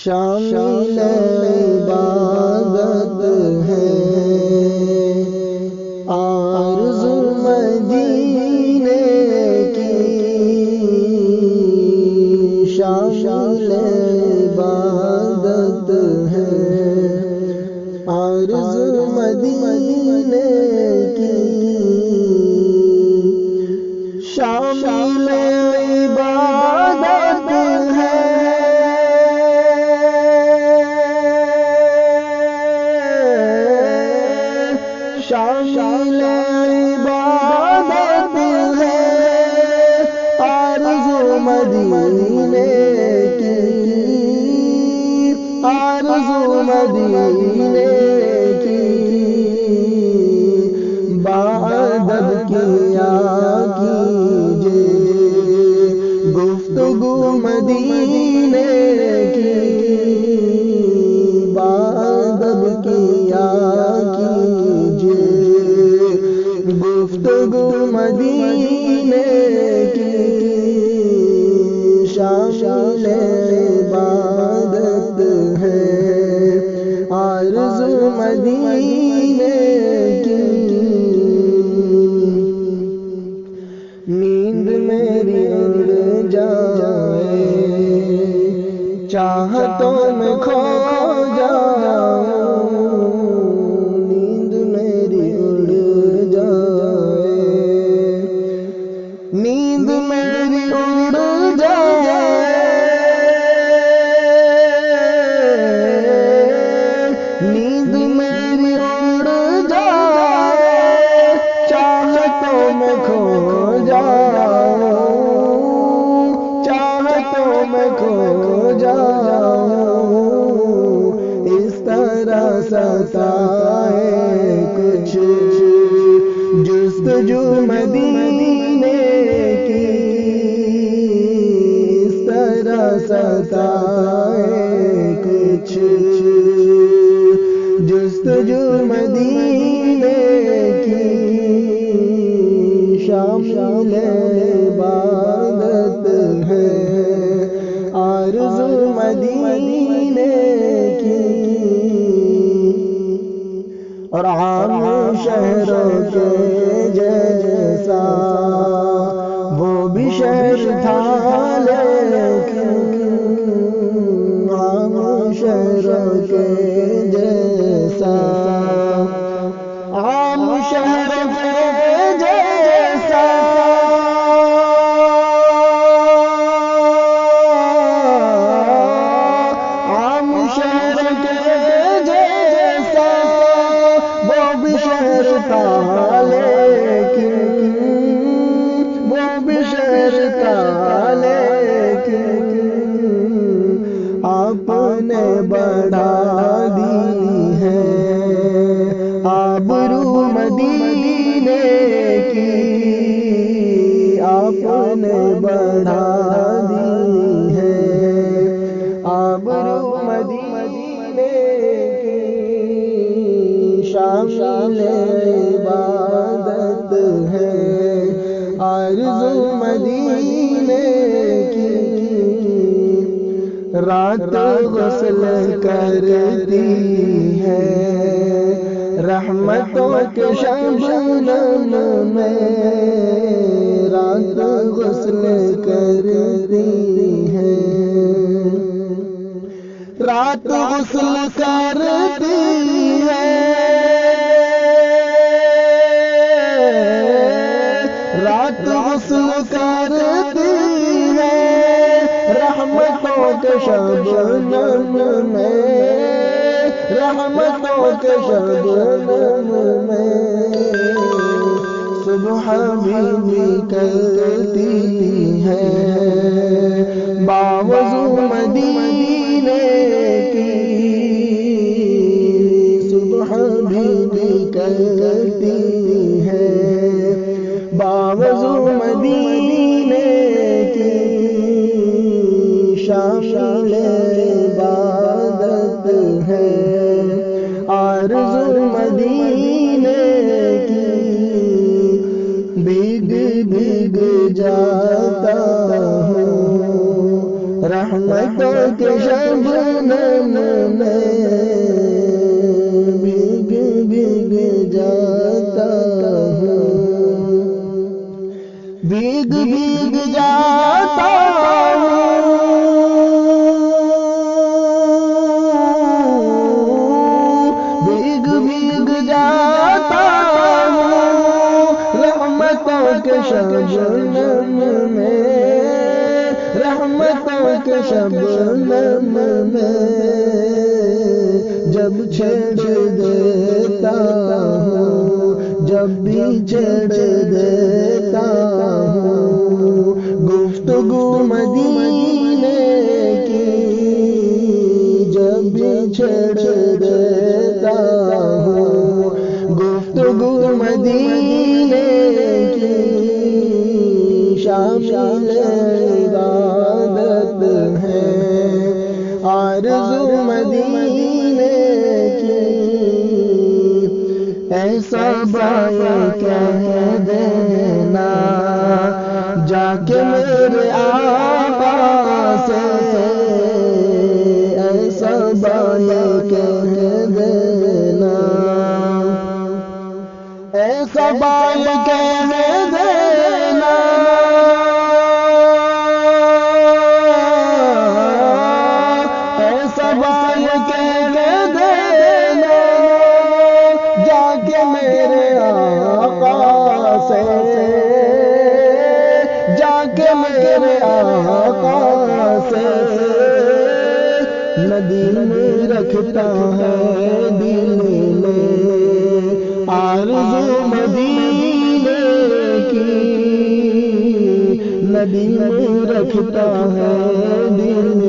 شامل عبادت ہے آرزو مدینے کی، شامل عبادت ہے آرزو مدینے کی، شامل عبادت ہے شامل عبادت ہے آرزو مدینے کی، آرزو مدینے کی، باادب کیا کیجے گفتگو مدینے کی، باادب کیا گفتگو مدینے کی، شامل عبادت ہے آرزو مدینے کی، نیند میری اڑ جائے چاہتوں میں کھو جاؤں، نیند میری اڑ جائے، نیند میری اڑ جائے، نیند میری اڑ جائے، چاہتوں میں کھو جاؤں، چاہتوں میں کھو جاؤں، اس طرح ستائے کچھ جستجو مدینے کی، اس طرح ستائے کچھ جستجو مدینے کی، شامل عبادت ہے آرزو مدینے کی، اور عام شہروں کے جیسا وہ بھی شہر تھا لیکن، عام شہروں کے جیسا، عام شہروں کے جیسا، عام شہروں کے جیسا وہ بھی شہر تھا لیکن، وہ بھی شہر تھا لیکن، آپ نے بڑھا دی ہے آبرو مدینے کی، آپ نے بڑھا دی ہے آبرو مدینے کی، شامل عبادت ہے آرزو مدینے کی، رات غسل کرتی ہے رحمتوں کے شبنم میں، رات غسل کرتی ہے، رات غسل کرتی ہے، رات غسل کرتی ہے رحمتوں کے شبنم میں، رحمتوں کے شبنم میں، صبح بھی نکلتی ہے باوضو مدینے کی، صبح بھی نکلتی ہے باوضو مدینے کی، شامل عبادت ہے آرزو مدینے کی، بھیگ بھیگ جاتا ہوں رحمت رحمتوں کے شبنم میں بھیگ بھیگ جاتا ہوں، بھیگ بھیگ جاتا کے شبنم میں، رحمتوں کے شبنم میں جب چھیڑ دیتا ہوں، جب بھی چھیڑ دیتا ہوں گفتگو مدینے کی، جب بھی چھیڑ دیتا ہوں گفتگو مدینے شامل عبادت ہے، آرزو مدینے کی، ایسا بات کہہ دینا جا کے میرے آقا سے، ایسا بات کہہ دینا، ایسا بات کہہ دینا، جا کے میرے آقا سے، ندیم رکھتا ہے دل میں آرزو مدینے کی، ندیم رکھتا ہے دل